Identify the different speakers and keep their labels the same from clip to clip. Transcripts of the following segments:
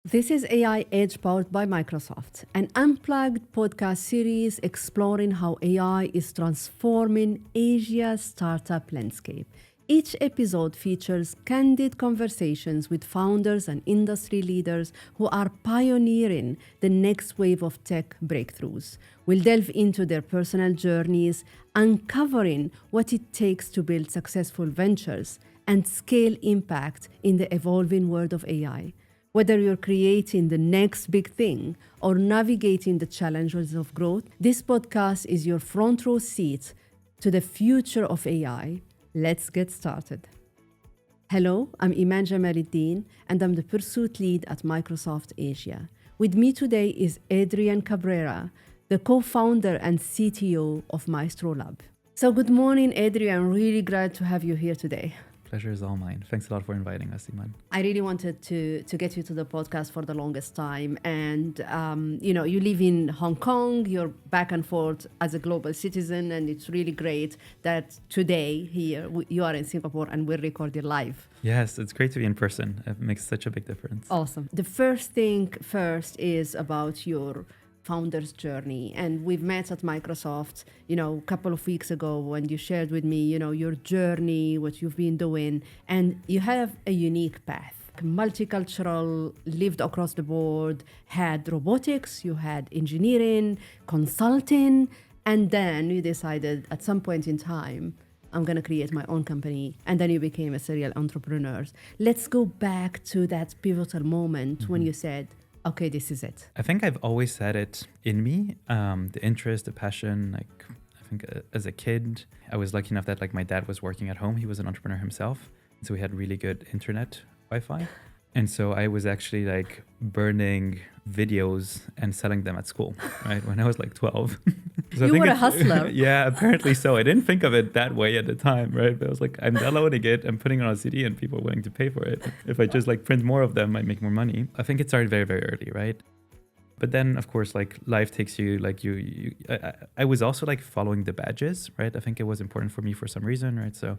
Speaker 1: This is AI Edge powered by Microsoft, an unplugged podcast series exploring how AI is transforming Asia's startup landscape. Each episode features candid conversations with founders and industry leaders who are pioneering the next wave of tech breakthroughs. We'll delve into their personal journeys, uncovering what it takes to build successful ventures and scale impact in the evolving world of AI. Whether you're creating the next big thing or navigating the challenges of growth, this podcast is your front row seat to the future of AI. Let's get started. Hello, I'm Iman Jamaluddin, and I'm the Pursuit Lead at Microsoft Asia. With me today is Adrian Cabrera, the co-founder and CTO of MaestroLabs. So good morning, Adrian. Really glad to have you here today.
Speaker 2: Pleasure is all mine. Thanks a lot for inviting us, Iman.
Speaker 1: I really wanted to get you to the podcast for the longest time. And, you live in Hong Kong, you're back and forth as a global citizen. And it's really great that today here you are in Singapore and we're recording live.
Speaker 2: Yes, it's great to be in person. It makes such a big difference.
Speaker 1: Awesome. The first thing first is about your founder's journey. And we've met at Microsoft, a couple of weeks ago when you shared with me, your journey, what you've been doing, and you have a unique path. Multicultural, lived across the board, had robotics, you had engineering, consulting, and then you decided at some point in time, I'm going to create my own company. And then you became a serial entrepreneur. Let's go back to that pivotal moment when you said, okay, this is it.
Speaker 2: I think I've always had it in me, the interest, the passion. I think as a kid, I was lucky enough that my dad was working at home. He was an entrepreneur himself. So we had really good internet Wi-Fi. And so I was actually burning videos and selling them at school, right? When I was 12. So
Speaker 1: you were a hustler.
Speaker 2: Yeah, apparently so. I didn't think of it that way at the time, right? But I was I'm downloading it, I'm putting it on a CD and people are willing to pay for it. If I just print more of them, I make more money. I think it started very, very early, right? But then, of course, life takes you, I was also following the badges, right? I think it was important for me for some reason, right? So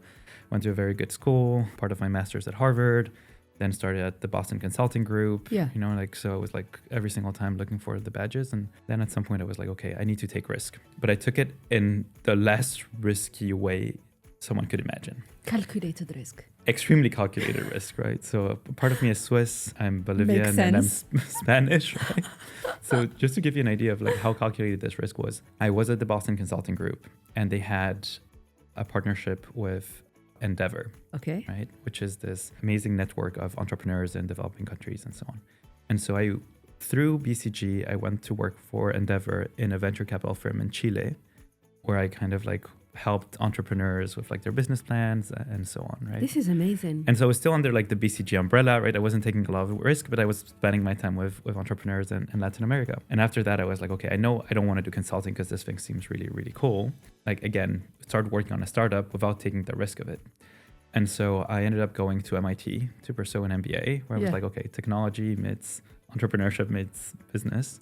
Speaker 2: went to a very good school, part of my master's at Harvard, then started at the Boston Consulting Group,
Speaker 1: yeah.
Speaker 2: So I was every single time looking for the badges. And then at some point I was okay, I need to take risk. But I took it in the less risky way someone could imagine.
Speaker 1: Calculated risk.
Speaker 2: Extremely calculated risk, right? So part of me is Swiss, I'm Bolivian, and I'm Spanish, right? So just to give you an idea of how calculated this risk was, I was at the Boston Consulting Group and they had a partnership with Endeavor,
Speaker 1: okay,
Speaker 2: right, which is this amazing network of entrepreneurs in developing countries and so on. And so through BCG, I went to work for Endeavor in a venture capital firm in Chile, where I kind of helped entrepreneurs with their business plans and so on, right?
Speaker 1: This is amazing.
Speaker 2: And so I was still under the BCG umbrella, right? I wasn't taking a lot of risk, but I was spending my time with entrepreneurs in Latin America. And after that, I was okay, I know I don't want to do consulting because this thing seems really, really cool. Again, started working on a startup without taking the risk of it. And so I ended up going to MIT to pursue an MBA where I was okay, technology meets entrepreneurship meets business.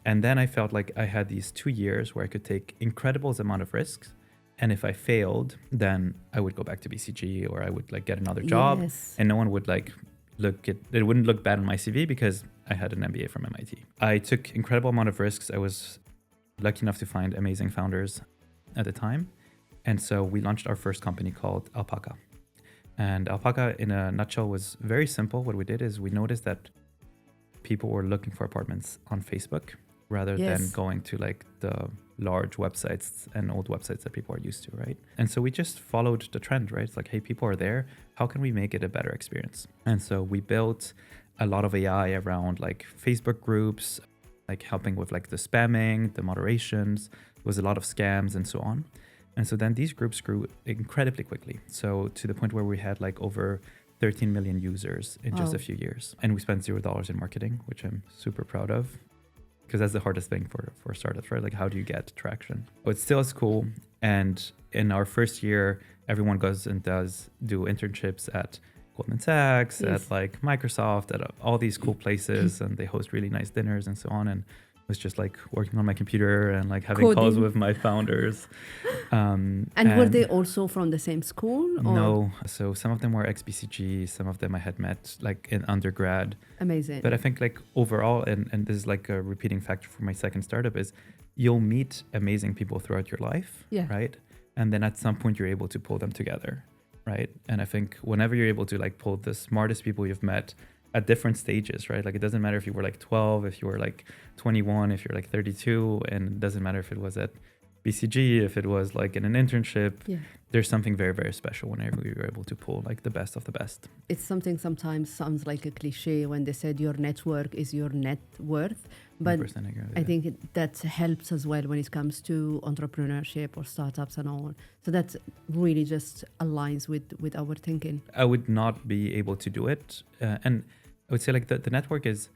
Speaker 2: And then I felt I had these 2 years where I could take incredible amount of risks. And if I failed, then I would go back to BCG or I would get another job.
Speaker 1: Yes.
Speaker 2: And no one would it wouldn't look bad on my CV because I had an MBA from MIT. I took incredible amount of risks. I was lucky enough to find amazing founders at the time. And so we launched our first company called Alpaca. And Alpaca, in a nutshell, was very simple. What we did is we noticed that people were looking for apartments on Facebook rather than going to the large websites and old websites that people are used to, right? And so we just followed the trend, right? It's hey, people are there. How can we make it a better experience? And so we built a lot of AI around Facebook groups, helping with the spamming, the moderations. There was a lot of scams and so on. And so then these groups grew incredibly quickly. So to the point where we had over 13 million users in just a few years. And we spent $0 in marketing, which I'm super proud of. Because that's the hardest thing for startups, right? How do you get traction? But still it's cool. And in our first year, everyone goes and do internships at Goldman Sachs, at Microsoft, at all these cool places. And they host really nice dinners and so on. And was just like working on my computer and like having calls with my founders.
Speaker 1: And were they also from the same school? Or?
Speaker 2: No. So some of them were ex-BCG, some of them I had met like in undergrad.
Speaker 1: Amazing.
Speaker 2: But I think like overall, and this is like a repeating factor for my second startup, is you'll meet amazing people throughout your life, right? And then at some point you're able to pull them together, right? And I think whenever you're able to like pull the smartest people you've met at different stages, right? Like it doesn't matter if you were like 12, if you were like 21, if you're like 32, and it doesn't matter if it was at BCG, if it was like in an internship, there's something very, very special whenever you're able to pull like the best of the best.
Speaker 1: It's something sometimes sounds like a cliche when they said your network is your net worth, but I think that helps as well when it comes to entrepreneurship or startups and all. So that really just aligns with our thinking.
Speaker 2: I would not be able to do it. And I would say like the network is,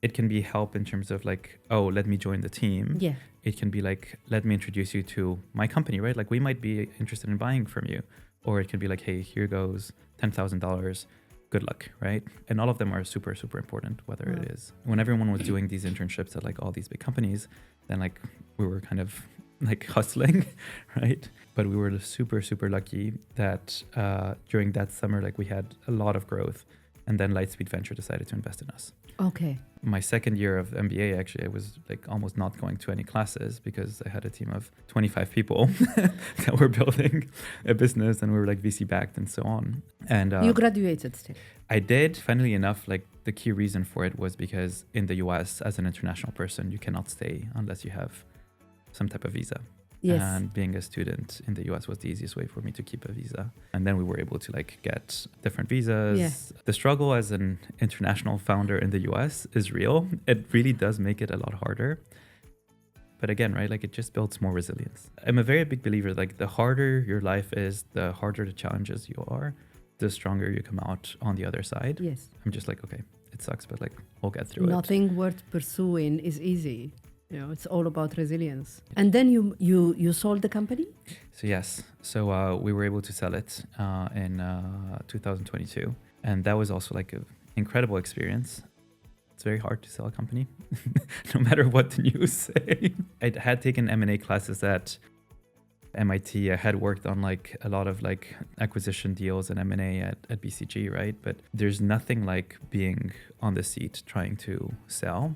Speaker 2: it can be help in terms of like, oh, let me join the team.
Speaker 1: Yeah.
Speaker 2: It can be like, let me introduce you to my company, right? Like we might be interested in buying from you. Or it can be like, hey, here goes $10,000. Good luck, right? And all of them are super, super important, whether it is. When everyone was doing these internships at like all these big companies, then like we were kind of like hustling, right? But we were super, super lucky that during that summer, like we had a lot of growth. And then Lightspeed Venture decided to invest in us.
Speaker 1: Okay.
Speaker 2: My second year of MBA, actually, I was like almost not going to any classes because I had a team of 25 people that were building a business, and we were like VC backed and so on. And
Speaker 1: you graduated still?
Speaker 2: I did. Funnily enough, like the key reason for it was because in the US, as an international person, you cannot stay unless you have some type of visa.
Speaker 1: Yes.
Speaker 2: And being a student in the US was the easiest way for me to keep a visa. And then we were able to like get different visas. Yeah. The struggle as an international founder in the US is real. It really does make it a lot harder. But again, right, like it just builds more resilience. I'm a very big believer, like the harder your life is, the harder the challenges you are, the stronger you come out on the other side.
Speaker 1: Yes.
Speaker 2: I'm just like, okay, it sucks, but like we'll get through
Speaker 1: Nothing worth pursuing is easy. You know, it's all about resilience. And then you sold the company?
Speaker 2: So yes. So we were able to sell it in 2022. And that was also like an incredible experience. It's very hard to sell a company, no matter what the news say. I had taken M&A classes at MIT. I had worked on like a lot of like acquisition deals and M&A at BCG, right? But there's nothing like being on the seat trying to sell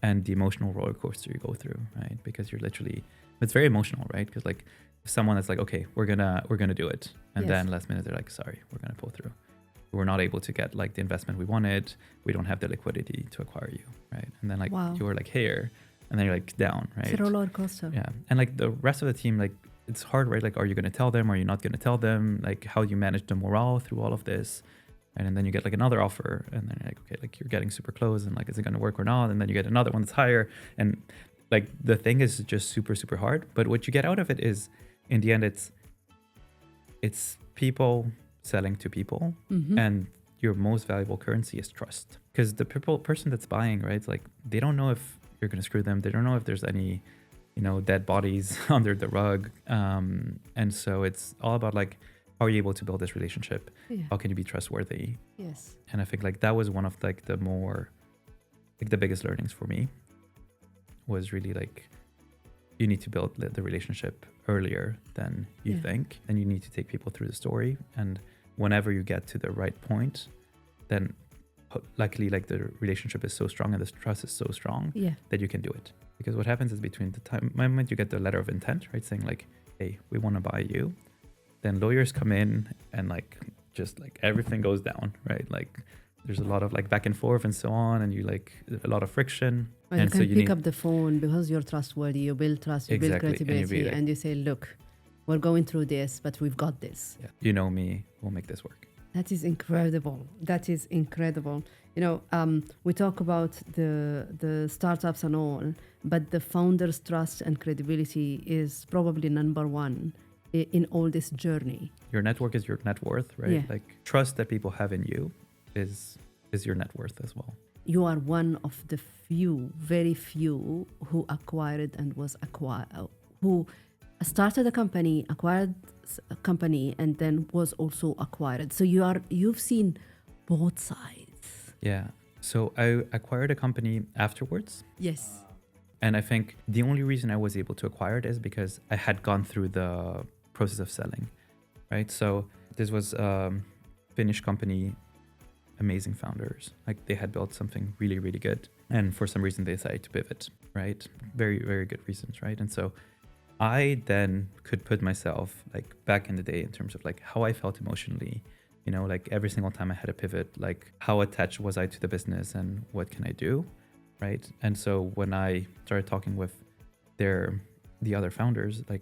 Speaker 2: and the emotional roller coaster you go through, right? Because you're literally, it's very emotional, right? Because like someone that's like, okay, we're gonna do it. And then last minute they're like, sorry, we're gonna pull through. We're not able to get like the investment we wanted. We don't have the liquidity to acquire you, right? And then like you were like here and then you're like down, right?
Speaker 1: It's a roller coaster.
Speaker 2: Yeah. And like the rest of the team, like, it's hard, right? Like, are you going to tell them? Are you not going to tell them? Like, how do you manage the morale through all of this? And then you get like another offer, and then you're like, okay, like you're getting super close, and like, is it going to work or not? And then you get another one that's higher, and like the thing is just super, super hard. But what you get out of it is, in the end, it's people selling to people, and your most valuable currency is trust, because the person that's buying, right? It's like they don't know if you're going to screw them. They don't know if there's any dead bodies under the rug. And so it's all about like, how are you able to build this relationship? How can you be trustworthy?
Speaker 1: Yes.
Speaker 2: And I think like that was one of like the more, like the biggest learnings for me was really like, you need to build the relationship earlier than you think. And you need to take people through the story. And whenever you get to the right point, then luckily like the relationship is so strong and the trust is so strong that you can do it. Because what happens is between the moment you get the letter of intent, right, saying like, hey, we want to buy you, then lawyers come in and like, just like everything goes down, right? Like there's a lot of like back and forth and so on, and you like a lot of friction.
Speaker 1: Well, and you can pick up the phone because you're trustworthy, you build trust, you build credibility, and you say, look, we're going through this, but we've got this.
Speaker 2: Yeah. You know me, we'll make this work.
Speaker 1: That is incredible. That is incredible. We talk about the startups and all, but the founder's trust and credibility is probably number one in all this journey. Your
Speaker 2: network is your net worth, right? Yeah. Like trust that people have in you is your net worth as well.
Speaker 1: You are one of the very few who who started a company, acquired a company, and then was also acquired. So you've seen both sides.
Speaker 2: Yeah. So I acquired a company afterwards.
Speaker 1: Yes.
Speaker 2: And I think the only reason I was able to acquire it is because I had gone through the process of selling, right? So this was a Finnish company, amazing founders. Like they had built something really, really good. And for some reason they decided to pivot, right? Very, very good reasons, right? And so I then could put myself like back in the day in terms of like how I felt emotionally, you know, like every single time I had a pivot, like how attached was I to the business and what can I do, right? And so when I started talking with the other founders, like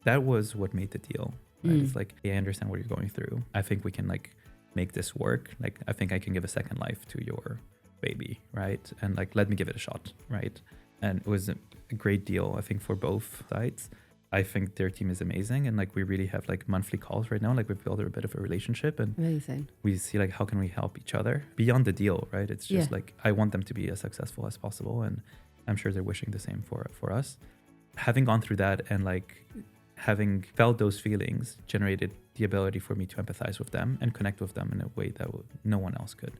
Speaker 2: that was what made the deal, right? It's like, hey, I understand what you're going through. I think we can like make this work. Like, I think I can give a second life to your baby, right? And like, let me give it a shot, right? And it was a great deal, I think, for both sides. I think their team is amazing. And like, we really have like monthly calls right now. Like we've built a bit of a relationship and
Speaker 1: Amazing.
Speaker 2: we see like, how can we help each other beyond the deal, right? It's just like, I want them to be as successful as possible. And I'm sure they're wishing the same for us. Having gone through that and like having felt those feelings generated the ability for me to empathize with them and connect with them in a way that no one else could.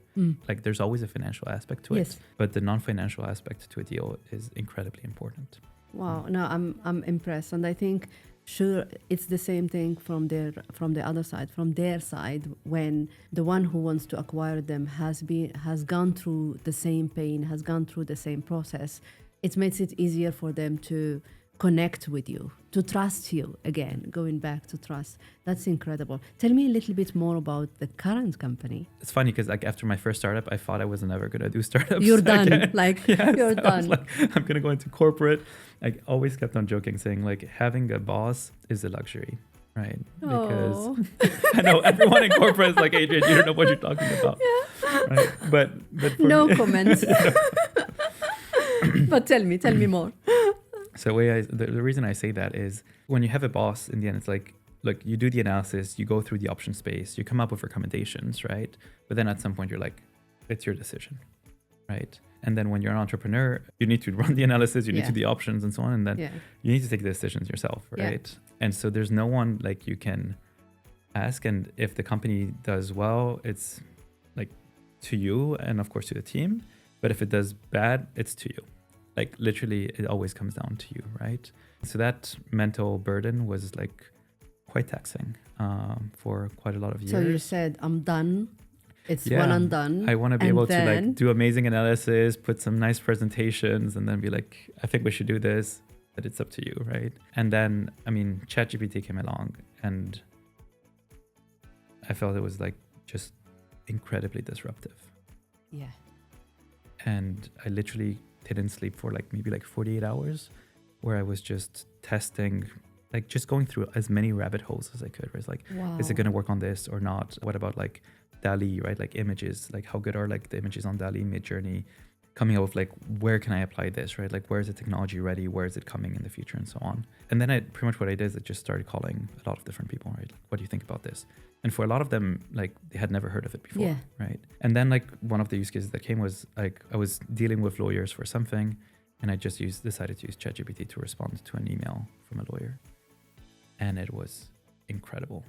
Speaker 2: Like there's always a financial aspect to it, but the non-financial aspect to a deal is incredibly important.
Speaker 1: Wow, no, I'm impressed, and I think sure it's the same thing from the other side, from their side, when the one who wants to acquire them has gone through the same pain, has gone through the same process. It makes it easier for them to connect with you, to trust you again, going back to trust. That's incredible. Tell me a little bit more about the current company.
Speaker 2: It's funny because like after my first startup, I thought I was never going to do startups.
Speaker 1: You're done.
Speaker 2: Again.
Speaker 1: Like,
Speaker 2: yes,
Speaker 1: you're done.
Speaker 2: I was like, I'm going to go into corporate. I always kept on joking, saying like having a boss is a luxury, right? Because I know everyone in corporate is like, Adrian, you don't know what you're talking about. Yeah. Right? But for
Speaker 1: no
Speaker 2: me,
Speaker 1: comments. But tell me more.
Speaker 2: So the reason I say that is when you have a boss, in the end, it's like, look, you do the analysis, you go through the option space, you come up with recommendations, right? But then at some point you're like, it's your decision, right? And then when you're an entrepreneur, you need to run the analysis, you need to do the options and so on. And then you need to take the decisions yourself, right? Yeah. And so there's no one like you can ask. And if the company does well, it's like to you and of course to the team. But if it does bad, it's to you. Like literally, it always comes down to you, right? So that mental burden was like quite taxing for quite a lot of years.
Speaker 1: So you said, I'm done. It's one and done.
Speaker 2: I want to be able to like do amazing analysis, put some nice presentations, and then be like, I think we should do this, but it's up to you, right? And then, I mean, ChatGPT came along and I felt it was like just incredibly disruptive.
Speaker 1: Yeah.
Speaker 2: And I literally didn't sleep for like maybe like 48 hours where I was just testing, like just going through as many rabbit holes as I could. Where it's like, is it going to work on this or not? What about like DALL-E, right? Like images, like how good are like the images on DALL-E, Midjourney, coming up with like, where can I apply this, right? Like, where is the technology ready? Where is it coming in the future and so on? And then pretty much what I did is I just started calling a lot of different people, right? Like, what do you think about this? And for a lot of them, like they had never heard of it before, right? And then like one of the use cases that came was like, I was dealing with lawyers for something and I just decided to use ChatGPT to respond to an email from a lawyer. And it was incredible.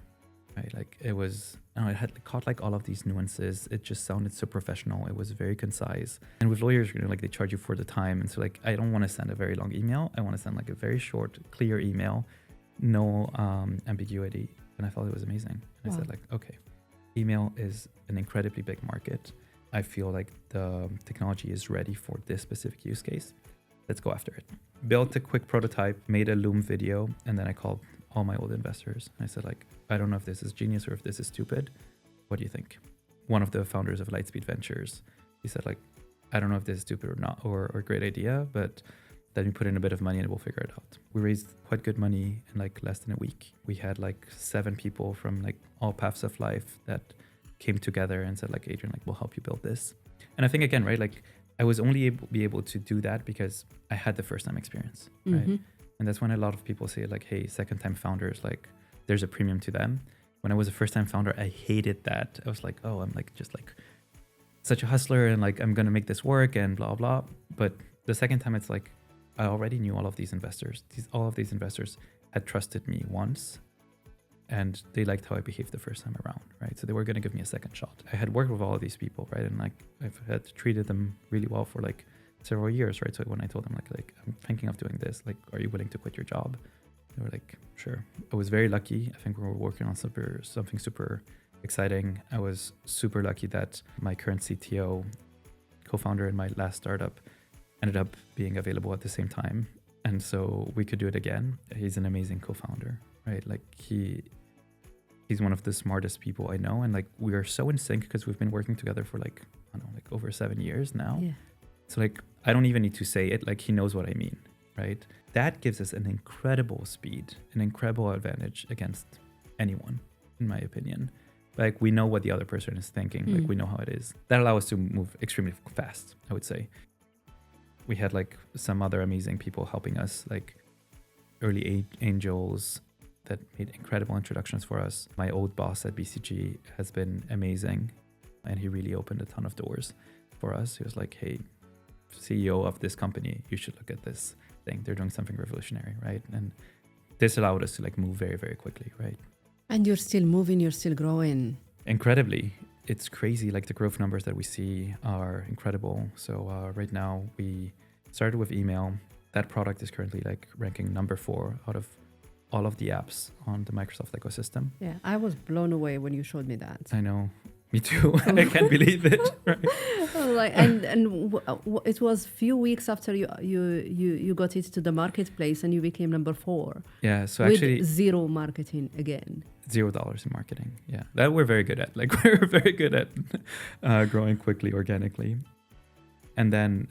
Speaker 2: Right, like it was, it had caught like all of these nuances. It just sounded so professional. It was very concise. And with lawyers, you know, like they charge you for the time. And so like, I don't want to send a very long email. I want to send like a very short, clear email, no ambiguity. And I thought it was amazing. And I said like, okay, email is an incredibly big market. I feel like the technology is ready for this specific use case. Let's go after it. Built a quick prototype, made a Loom video, and then I called all my old investors. And I said like, I don't know if this is genius or if this is stupid. What do you think? One of the founders of Lightspeed Ventures, he said like, I don't know if this is stupid or not, or a great idea, but let me put in a bit of money and we'll figure it out. We raised quite good money in like less than a week. We had like 7 people from like all paths of life that came together and said like, Adrian, like we'll help you build this. And I think again, right, like I was only able to do that because I had the first time experience, right? And that's when a lot of people say like, hey, second time founders, like there's a premium to them. When I was a first time founder, I hated that. I was like, oh, I'm like just like such a hustler and like I'm gonna make this work and blah, blah. But the second time it's like, I already knew all of these investors. All of these investors had trusted me once and they liked how I behaved the first time around, right? So they were gonna give me a second shot. I had worked with all of these people, right? And like I've had treated them really well for like several years, right? So when I told them like I'm thinking of doing this, like, are you willing to quit your job? They were like, sure. I was very lucky. I think we were working on something super exciting. I was super lucky that my current CTO, co-founder in my last startup, ended up being available at the same time. And so we could do it again. He's an amazing co-founder, right? Like he's one of the smartest people I know. And like, we are so in sync because we've been working together for like, I don't know, like over 7 years now.
Speaker 1: Yeah.
Speaker 2: So like, I don't even need to say it. Like he knows what I mean, right? That gives us an incredible speed, an incredible advantage against anyone, in my opinion. Like we know what the other person is thinking. Like we know how it is. That allows us to move extremely fast, I would say. We had like some other amazing people helping us, like early angels that made incredible introductions for us. My old boss at BCG has been amazing, and he really opened a ton of doors for us. He was like, hey, CEO of this company, you should look at this thing. They're doing something revolutionary, right? And this allowed us to like move very, very quickly, right?
Speaker 1: And you're still moving, you're still growing.
Speaker 2: Incredibly. It's crazy. Like the growth numbers that we see are incredible. So right now we started with email. That product is currently like ranking number 4 out of all of the apps on the Microsoft ecosystem.
Speaker 1: Yeah, I was blown away when you showed me that.
Speaker 2: I know. Me too. I can't believe it. Right?
Speaker 1: Like, it was few weeks after you got it to the marketplace and you became number 4.
Speaker 2: Yeah. So
Speaker 1: with
Speaker 2: actually,
Speaker 1: zero marketing again.
Speaker 2: $0 in marketing. Yeah, that we're very good at. Like we're very good at growing quickly organically. And then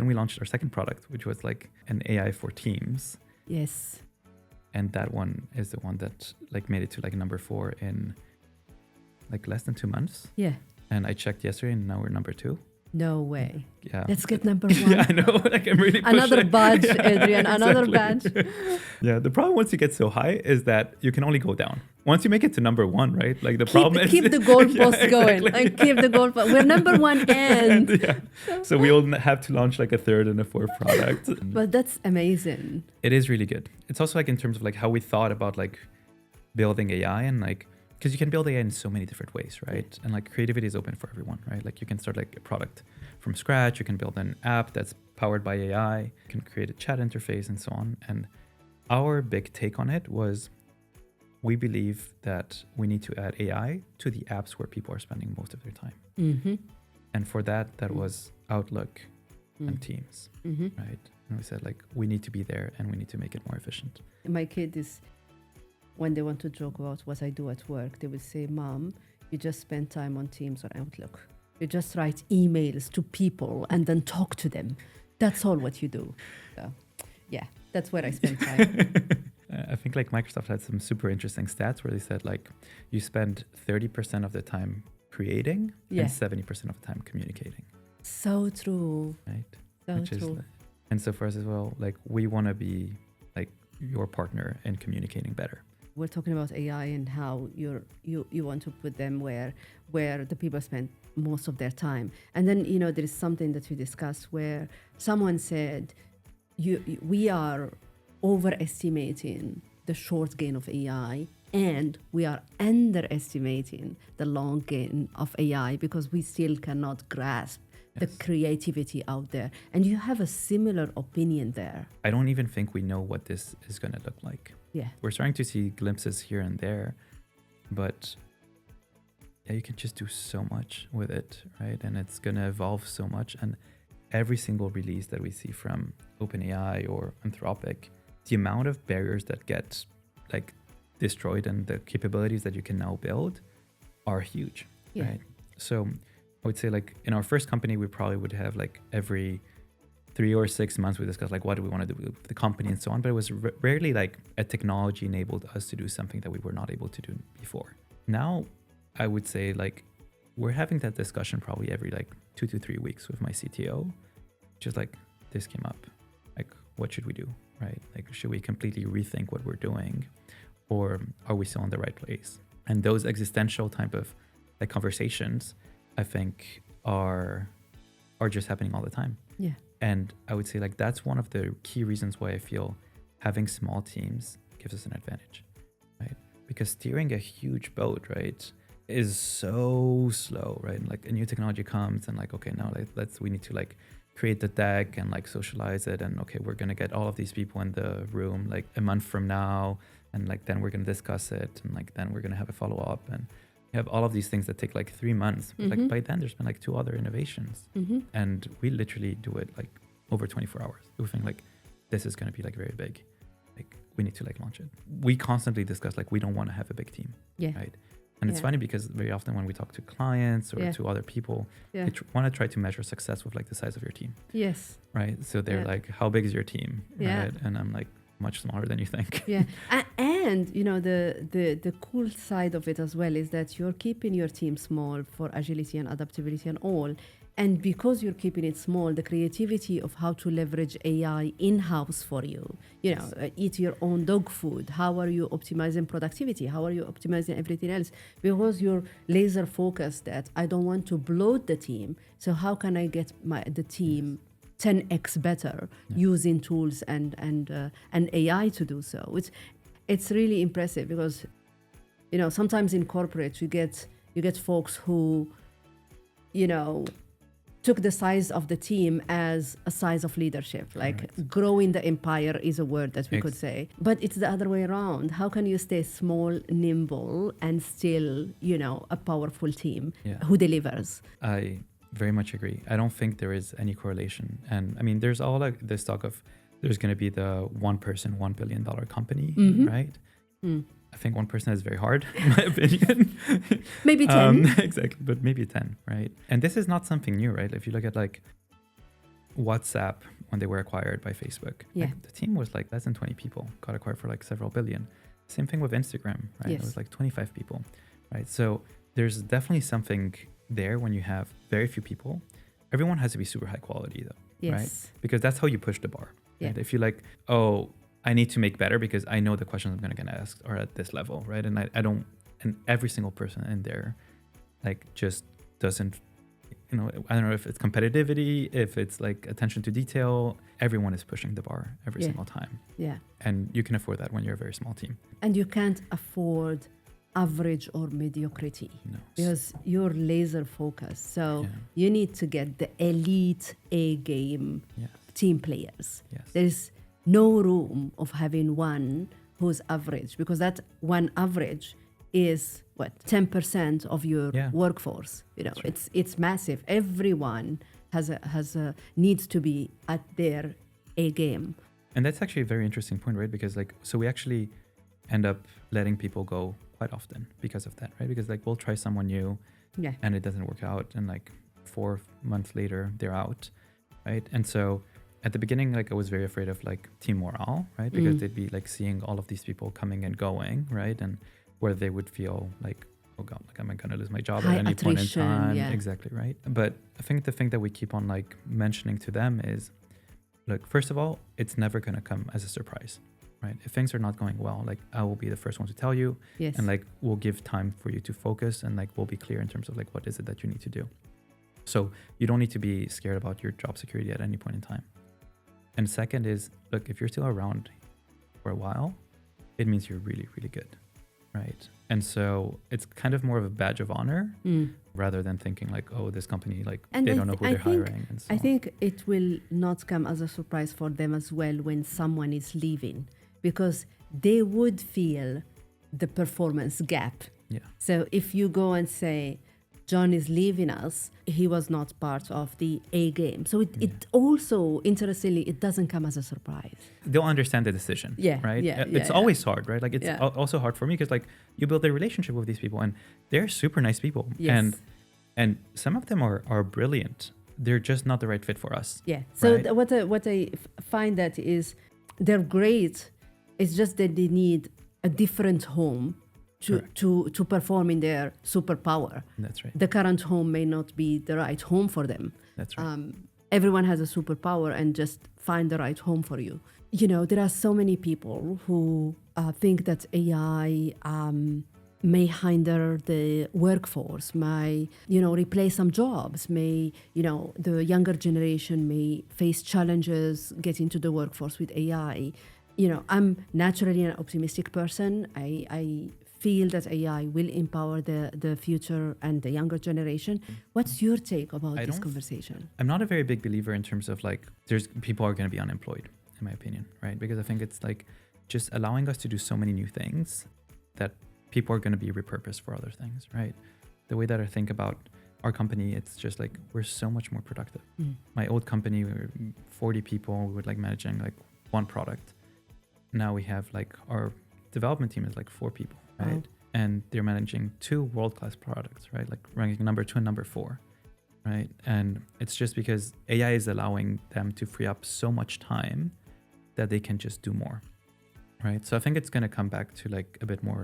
Speaker 2: we launched our second product, which was like an AI for teams.
Speaker 1: Yes.
Speaker 2: And that one is the one that like made it to like number 4 in like less than 2 months.
Speaker 1: Yeah.
Speaker 2: And I checked yesterday and now we're number 2.
Speaker 1: No way.
Speaker 2: Yeah.
Speaker 1: Let's get number 1.
Speaker 2: Yeah, I know. Like I'm really pushing.
Speaker 1: Another badge,
Speaker 2: Yeah,
Speaker 1: Adrian. Another
Speaker 2: exactly.
Speaker 1: badge.
Speaker 2: Yeah. The problem once you get so high is that you can only go down. Once you make it to number 1, right? Like the problem is
Speaker 1: keep the goalpost
Speaker 2: yeah,
Speaker 1: going.
Speaker 2: exactly.
Speaker 1: Like keep the goalpost. We're number 1 and
Speaker 2: yeah. So we all have to launch like a 3rd and a 4th product.
Speaker 1: But that's amazing.
Speaker 2: It is really good. It's also like in terms of like how we thought about like building AI and like, because you can build AI in so many different ways, right? And like creativity is open for everyone, right? Like you can start like a product from scratch. You can build an app that's powered by AI. You can create a chat interface and so on. And our big take on it was we believe that we need to add AI to the apps where people are spending most of their time.
Speaker 1: Mm-hmm.
Speaker 2: And for that was Outlook and Teams, right? And we said like, we need to be there and we need to make it more efficient.
Speaker 1: My kid is, when they want to joke about what I do at work, they will say, Mom, you just spend time on Teams or Outlook. You just write emails to people and then talk to them. That's all what you do. So, yeah, that's where I spend time.
Speaker 2: I think like Microsoft had some super interesting stats where they said like you spend 30% of the time creating and 70% of the time communicating.
Speaker 1: So true.
Speaker 2: Right.
Speaker 1: So
Speaker 2: Which
Speaker 1: true.
Speaker 2: And so for us as well, like we want to be like your partner in communicating better.
Speaker 1: We're talking about AI and how you want to put them where the people spend most of their time. And then, there is something that we discussed where someone said, we are overestimating the short gain of AI and we are underestimating the long gain of AI because we still cannot grasp the creativity out there. And you have a similar opinion there.
Speaker 2: I don't even think we know what this is going to look like.
Speaker 1: Yeah.
Speaker 2: We're starting to see glimpses here and there, but yeah, you can just do so much with it, right? And it's going to evolve so much. And every single release that we see from OpenAI or Anthropic, the amount of barriers that get like destroyed and the capabilities that you can now build are huge, right? So I would say like in our first company, we probably would have like every 3 or 6 months we discuss like what do we want to do with the company and so on, but it was rarely like a technology enabled us to do something that we were not able to do before. Now I would say like we're having that discussion probably every like 2 to 3 weeks with my CTO, just like this came up, like what should we do, right? Like should we completely rethink what we're doing or are we still in the right place? And those existential type of like conversations I think are just happening all the time.
Speaker 1: Yeah.
Speaker 2: And I would say like that's one of the key reasons why I feel having small teams gives us an advantage, right? Because steering a huge boat, right, is so slow, right? And like a new technology comes and like, okay, now we need to like create the deck and like socialize it, and okay, we're gonna get all of these people in the room like a month from now, and like then we're gonna discuss it, and like then we're gonna have a follow-up, and you have all of these things that take like 3 months. But like by then there's been like 2 other innovations, and we literally do it like over 24 hours. We think like this is gonna be like very big, like we need to like launch it. We constantly discuss like we don't want to have a big team, right? And it's funny because very often when we talk to clients or to other people, they want to try to measure success with like the size of your team.
Speaker 1: Yes.
Speaker 2: Right. So they're like, how big is your team? Right. And I'm like, much smaller than you think.
Speaker 1: And you know, the cool side of it as well is that you're keeping your team small for agility and adaptability and all. And because you're keeping it small, the creativity of how to leverage AI in-house for you, you know, eat your own dog food. How are you optimizing productivity? How are you optimizing everything else? Because you're laser focused that I don't want to bloat the team. So how can I get the team 10x better using tools and AI to do so? It's really impressive because, you know, sometimes in corporate you get folks who, you know, took the size of the team as a size of leadership. Like growing the empire is a word that we could say, but it's the other way around. How can you stay small, nimble, and still, you know, a powerful team who delivers?
Speaker 2: I very much agree. I don't think there is any correlation. And I mean, there's all like this talk of there's going to be the one person, $1 billion company, right? I think one person is very hard, in my opinion.
Speaker 1: Maybe 10.
Speaker 2: Exactly, but maybe 10, right? And this is not something new, right? If you look at like WhatsApp, when they were acquired by Facebook, like, the team was like less than 20 people, got acquired for like several billion. Same thing with Instagram, right? It was like 25 people, right? So there's definitely something there when you have very few people. Everyone has to be super high quality though, right? Because that's how you push the bar. Right? If you like, oh, I need to make better because I know the questions I'm going to get asked are at this level, right? And I don't, and every single person in there, like, just doesn't, you know, I don't know if it's competitivity, if it's like attention to detail. Everyone is pushing the bar every single time. And you can afford that when you're a very small team.
Speaker 1: And you can't afford average or mediocrity because you're laser focused. So you need to get the elite A game team players. There's no room of having one who's average, because that one average is what, 10% of your workforce. You know, it's massive. Everyone has a needs to be at their A game.
Speaker 2: And that's actually a very interesting point, right? Because like, so we actually end up letting people go quite often because of that, right? Because like we'll try someone new and it doesn't work out, and like 4 months later they're out, right? And so at the beginning, like I was very afraid of like team morale, right? Because they'd be like seeing all of these people coming and going, right? And where they would feel like, oh God, like am I gonna lose my job at any point in time? Exactly, right? But I think the thing that we keep on like mentioning to them is, look, first of all, it's never gonna come as a surprise, right? If things are not going well, like I will be the first one to tell you, and like we'll give time for you to focus, and like we'll be clear in terms of like what is it that you need to do. So you don't need to be scared about your job security at any point in time. And second is, look, if you're still around for a while, it means you're really, really good, right? And so it's kind of more of a badge of honor rather than thinking like, oh, this company, like and they don't know who they're hiring. And so
Speaker 1: I think it will not come as a surprise for them as well when someone is leaving, because they would feel the performance gap. So if you go and say, John is leaving us, he was not part of the A game. So it also, interestingly, it doesn't come as a surprise.
Speaker 2: They'll understand the decision, right? It's always hard, right? Like it's also hard for me because like you build a relationship with these people and they're super nice people. And some of them are brilliant. They're just not the right fit for us.
Speaker 1: So what I find that is they're great. It's just that they need a different home to perform in their superpower.
Speaker 2: That's right.
Speaker 1: The current home may not be the right home for them.
Speaker 2: That's right.
Speaker 1: Everyone has a superpower, and just find the right home for you. You know, there are so many people who think that AI may hinder the workforce, may, you know, replace some jobs, may, you know, the younger generation may face challenges getting to the workforce with AI. You know, I'm naturally an optimistic person. I feel that AI will empower the future and the younger generation. What's your take about this conversation?
Speaker 2: I'm not a very big believer in terms of like, there's people are going to be unemployed, in my opinion, right? Because I think it's like just allowing us to do so many new things that people are going to be repurposed for other things, right? The way that I think about our company, it's just like we're so much more productive. My old company, we were 40 people, we were like managing like one product. Now we have like our development team is like 4 people, right? Wow. And they're managing 2 world-class products, right? Like ranking number 2 and number 4, right? And it's just because AI is allowing them to free up so much time that they can just do more, right? So I think it's going to come back to like a bit more,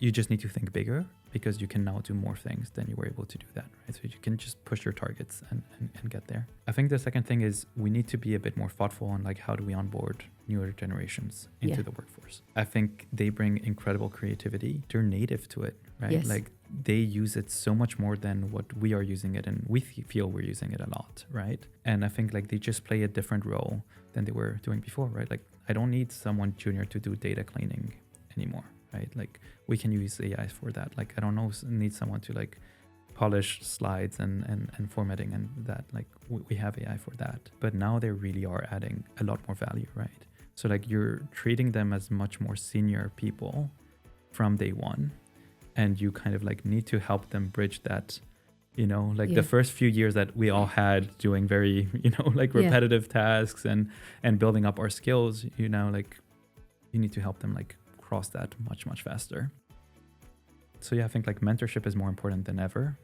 Speaker 2: you just need to think bigger, because you can now do more things than you were able to do that, right? So you can just push your targets and get there. I think the second thing is we need to be a bit more thoughtful on like how do we onboard newer generations into the workforce. I think they bring incredible creativity. They're native to it, right?
Speaker 1: Yes.
Speaker 2: Like they use it so much more than what we are using it, and we feel we're using it a lot, right? And I think like they just play a different role than they were doing before, right? Like I don't need someone junior to do data cleaning anymore, right? Like we can use AI for that. Like I don't need someone to like polish slides and formatting and that. Like we have AI for that. But now they really are adding a lot more value, right? So like you're treating them as much more senior people from day one, and you kind of like need to help them bridge that, you know, like the first few years that we all had doing very, you know, like repetitive tasks and building up our skills, you know, like you need to help them like cross that much faster. So yeah, I think like mentorship is more important than ever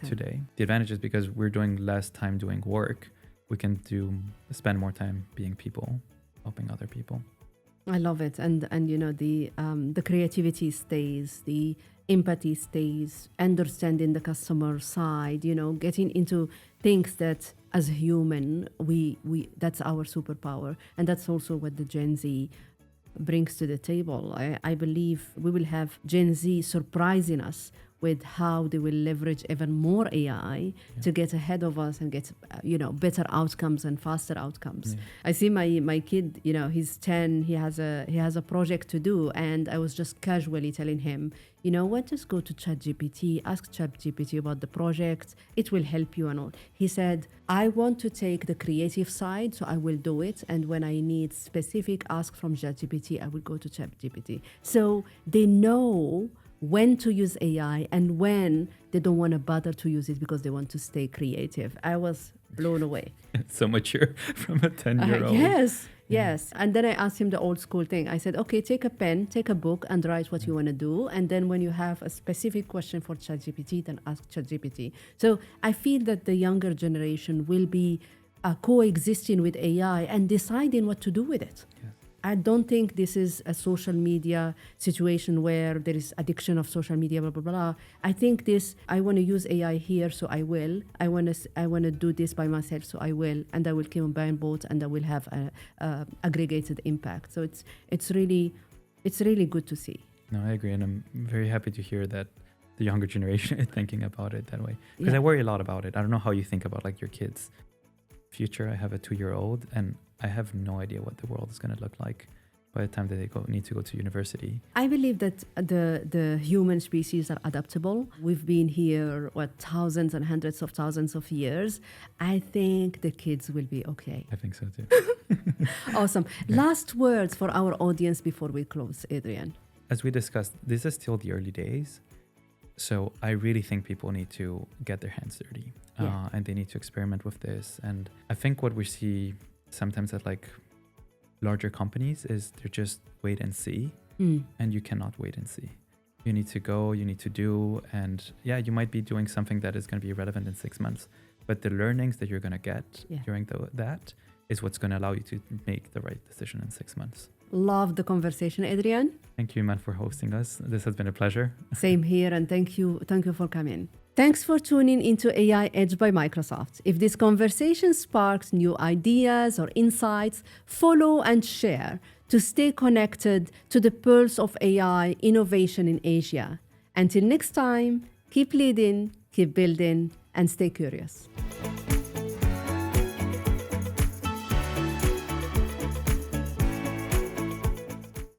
Speaker 2: today. The advantage is because we're doing less time doing work, we can spend more time being people, helping other people.
Speaker 1: I love it. And you know, the creativity stays, the empathy stays, understanding the customer side, you know, getting into things that as a human, we that's our superpower. And that's also what the Gen Z brings to the table. I believe we will have Gen Z surprising us with how they will leverage even more AI to get ahead of us and get better outcomes and faster outcomes. I see my kid, you know, he's 10, he has a project to do, and I was just casually telling him, you know what, just go to ChatGPT, ask ChatGPT about the project, it will help you and all. He said, I want to take the creative side, so I will do it, and when I need specific ask from ChatGPT, I will go to ChatGPT. So they know when to use AI and when they don't want to bother to use it because they want to stay creative. I was blown away.
Speaker 2: So mature from a 10-year-old.
Speaker 1: Yes. And then I asked him the old school thing. I said, okay, take a pen, take a book and write what you want to do. And then when you have a specific question for ChatGPT, then ask ChatGPT. So I feel that the younger generation will be coexisting with AI and deciding what to do with it. Yes. I don't think this is a social media situation where there is addiction of social media, blah, blah, blah. I think I want to use AI here, so I will. I want to do this by myself, so I will. And I will combine both, and I will have a aggregated impact. So it's really good to see.
Speaker 2: No, I agree. And I'm very happy to hear that the younger generation is thinking about it that way. Because I worry a lot about it. I don't know how you think about like your kids' future. I have a 2-year-old, and I have no idea what the world is going to look like by the time that they need to go to university.
Speaker 1: I believe that the human species are adaptable. We've been here, thousands and hundreds of thousands of years. I think the kids will be okay.
Speaker 2: I think so too.
Speaker 1: Awesome. Last words for our audience before we close, Adrian.
Speaker 2: As we discussed, this is still the early days. So I really think people need to get their hands dirty and they need to experiment with this. And I think what we see sometimes at like larger companies is they're just wait and see, and you cannot wait and see. You need to go, you need to do, and you might be doing something that is going to be relevant in 6 months, but the learnings that you're going to get during that is what's going to allow you to make the right decision in 6 months.
Speaker 1: Love the conversation, Adrian.
Speaker 2: Thank you, Iman, for hosting us. This has been a pleasure.
Speaker 1: Same here, and thank you for coming. Thanks for tuning into AI Edge by Microsoft. If this conversation sparks new ideas or insights, follow and share to stay connected to the pulse of AI innovation in Asia. Until next time, keep leading, keep building, and stay curious.